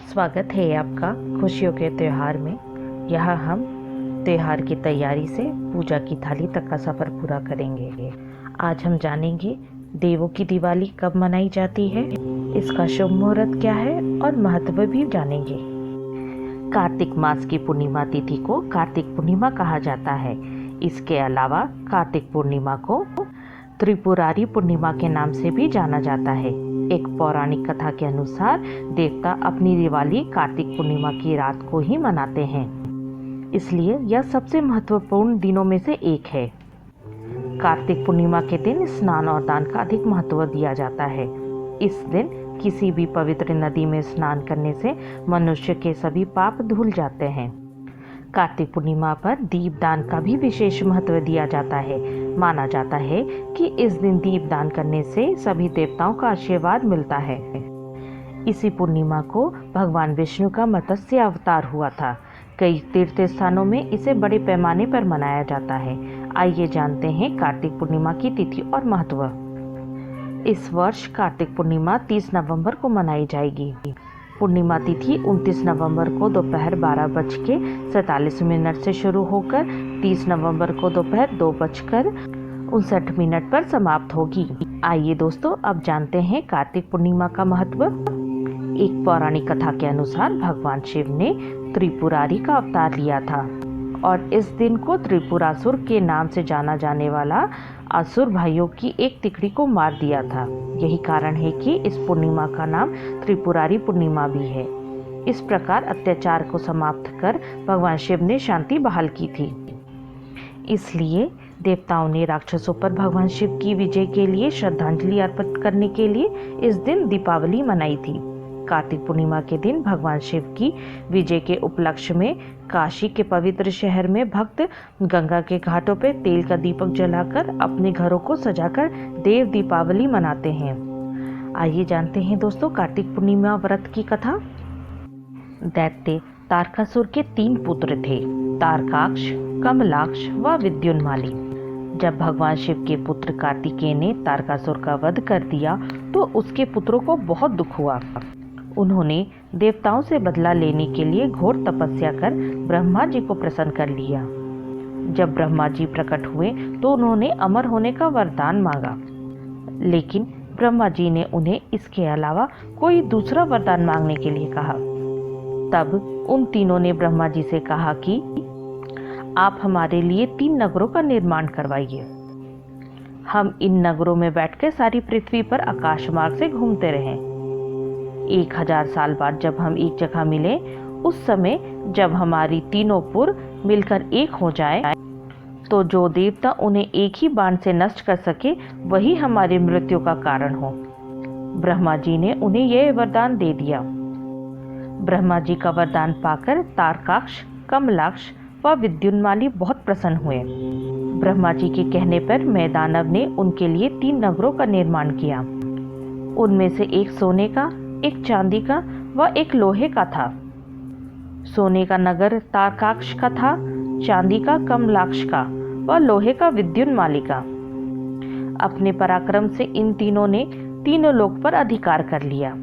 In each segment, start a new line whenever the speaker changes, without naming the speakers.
स्वागत है आपका खुशियों के त्यौहार में। यहाँ हम त्यौहार की तैयारी से पूजा की थाली तक का सफ़र पूरा करेंगे। आज हम जानेंगे देवों की दिवाली कब मनाई जाती है, इसका शुभ मुहूर्त क्या है और महत्व भी जानेंगे। कार्तिक मास की पूर्णिमा तिथि को कार्तिक पूर्णिमा कहा जाता है। इसके अलावा कार्तिक पूर्णिमा को त्रिपुरारी पूर्णिमा के नाम से भी जाना जाता है। एक पौराणिक कथा के अनुसार देवता अपनी दिवाली कार्तिक पूर्णिमा की रात को ही मनाते हैं, इसलिए यह सबसे महत्वपूर्ण दिनों में से एक है। कार्तिक पूर्णिमा के दिन स्नान और दान का अधिक महत्व दिया जाता है। इस दिन किसी भी पवित्र नदी में स्नान करने से मनुष्य के सभी पाप धुल जाते हैं। कार्तिक पूर्णिमा पर दीपदान का भी विशेष महत्व दिया जाता है। माना जाता है कि इस दिन दीपदान करने से सभी देवताओं का आशीर्वाद मिलता है। इसी पूर्णिमा को भगवान विष्णु का मत्स्य अवतार हुआ था। कई तीर्थ स्थानों में इसे बड़े पैमाने पर मनाया जाता है। आइए जानते हैं कार्तिक पूर्णिमा की तिथि और महत्व। इस वर्ष कार्तिक पूर्णिमा 30 नवंबर को मनाई जाएगी। पूर्णिमा तिथि 29 नवंबर को दोपहर 12:47 से शुरू होकर 30 नवंबर को दोपहर 2:59 पर समाप्त होगी। आइए दोस्तों, अब जानते हैं कार्तिक पूर्णिमा का महत्व। एक पौराणिक कथा के अनुसार भगवान शिव ने त्रिपुरारी का अवतार लिया था और इस दिन को त्रिपुरासुर के नाम से जाना जाने वाला असुर भाइयों की एक तिकड़ी को मार दिया था। यही कारण है कि इस पूर्णिमा का नाम त्रिपुरारी पूर्णिमा भी है। इस प्रकार अत्याचार को समाप्त कर भगवान शिव ने शांति बहाल की थी। इसलिए देवताओं ने राक्षसों पर भगवान शिव की विजय के लिए श्रद्धांजलि अर्पित करने के लिए इस दिन दीपावली मनाई थी। कार्तिक पूर्णिमा के दिन भगवान शिव की विजय के उपलक्ष्य में काशी के पवित्र शहर में भक्त गंगा के घाटों पर तेल का दीपक जलाकर अपने घरों को सजाकर देव दीपावली मनाते हैं। आइए जानते हैं दोस्तों कार्तिक पूर्णिमा व्रत की कथा। दैत्य तारकासुर के 3 पुत्र थे, तारकाक्ष, कमलाक्ष व विद्युन्माली। जब भगवान शिव के पुत्र कार्तिकेय ने तारकासुर का वध कर दिया तो उसके पुत्रों को बहुत दुख हुआ। उन्होंने देवताओं से बदला लेने के लिए घोर तपस्या कर ब्रह्मा जी को प्रसन्न कर लिया। जब ब्रह्मा जी प्रकट हुए तो उन्होंने अमर होने का वरदान मांगा, लेकिन ब्रह्मा जी ने उन्हें इसके अलावा कोई दूसरा वरदान मांगने के लिए कहा। तब उन तीनों ने ब्रह्मा जी से कहा कि आप हमारे लिए 3 नगरों का निर्माण करवाइए। हम इन नगरों में बैठकर सारी पृथ्वी पर आकाश मार्ग से घूमते रहें। 1000 साल बाद जब हम एक जगह मिले, उस समय जब हमारी तीनों पुर मिलकर एक हो जाए, तो जो देवता उन्हें एक ही बाण से नष्ट कर सके वही हमारी मृत्यु का कारण हो। ब्रह्मा जी ने उन्हें यह वरदान दे दिया। ब्रह्मा जी का वरदान पाकर तारकाक्ष, कमलाक्ष व विद्युन्माली बहुत प्रसन्न हुए। ब्रह्मा जी के कहने पर मैदानव ने उनके लिए 3 नगरों का निर्माण किया। उनमें से एक सोने का, एक चांदी का व एक लोहे का था। सोने का नगर तारकाक्ष का था, चांदी का कमलाक्ष का व लोहे का विद्युन्माली का। अपने पराक्रम से इन तीनों ने तीनों लोक पर अधिकार कर लिया।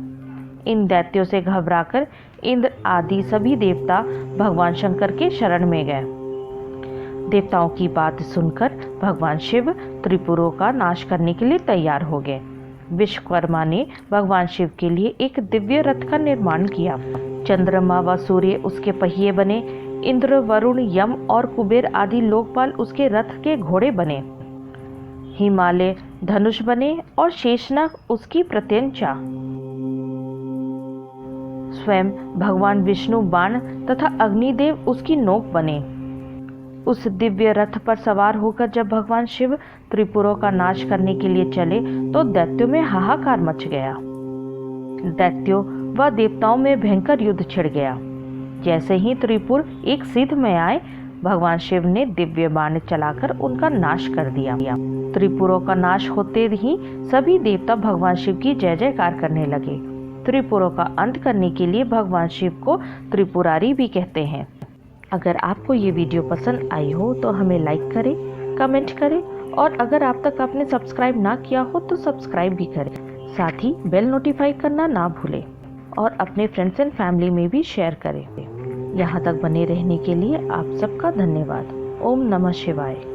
इन दैत्यों से घबराकर इंद्र आदि सभी देवता भगवान शंकर के शरण में गए। देवताओं की बात सुनकर भगवान शिव त्रिपुरों का नाश करने के लिए तैयार हो गए। विश्वकर्मा ने भगवान शिव के लिए एक दिव्य रथ का निर्माण किया। चंद्रमा व सूर्य उसके पहिए बने। इंद्र, वरुण, यम और कुबेर आदि लोकपाल उसके रथ के घोड़े बने। हिमालय धनुष बने और शेषनाग उसकी प्रत्यंचा। स्वयं भगवान विष्णु बाण तथा अग्निदेव उसकी नोक बने। उस दिव्य रथ पर सवार होकर जब भगवान शिव त्रिपुरों का नाश करने के लिए चले तो दैत्यों में हाहाकार मच गया। दैत्यों व देवताओं में भयंकर युद्ध छिड़ गया। जैसे ही त्रिपुर एक सिद्ध में आए, भगवान शिव ने दिव्य बाण चलाकर उनका नाश कर दिया। त्रिपुरों का नाश होते ही सभी देवता भगवान शिव की जय जयकार करने लगे। त्रिपुरों का अंत करने के लिए भगवान शिव को त्रिपुरारी भी कहते हैं। अगर आपको ये वीडियो पसंद आई हो तो हमें लाइक करें, कमेंट करें और अगर आप तक आपने सब्सक्राइब ना किया हो तो सब्सक्राइब भी करें। साथ ही बेल नोटिफाई करना ना भूलें। और अपने फ्रेंड्स एंड फैमिली में भी शेयर करें। यहाँ तक बने रहने के लिए आप सबका धन्यवाद। ओम नमः शिवाय।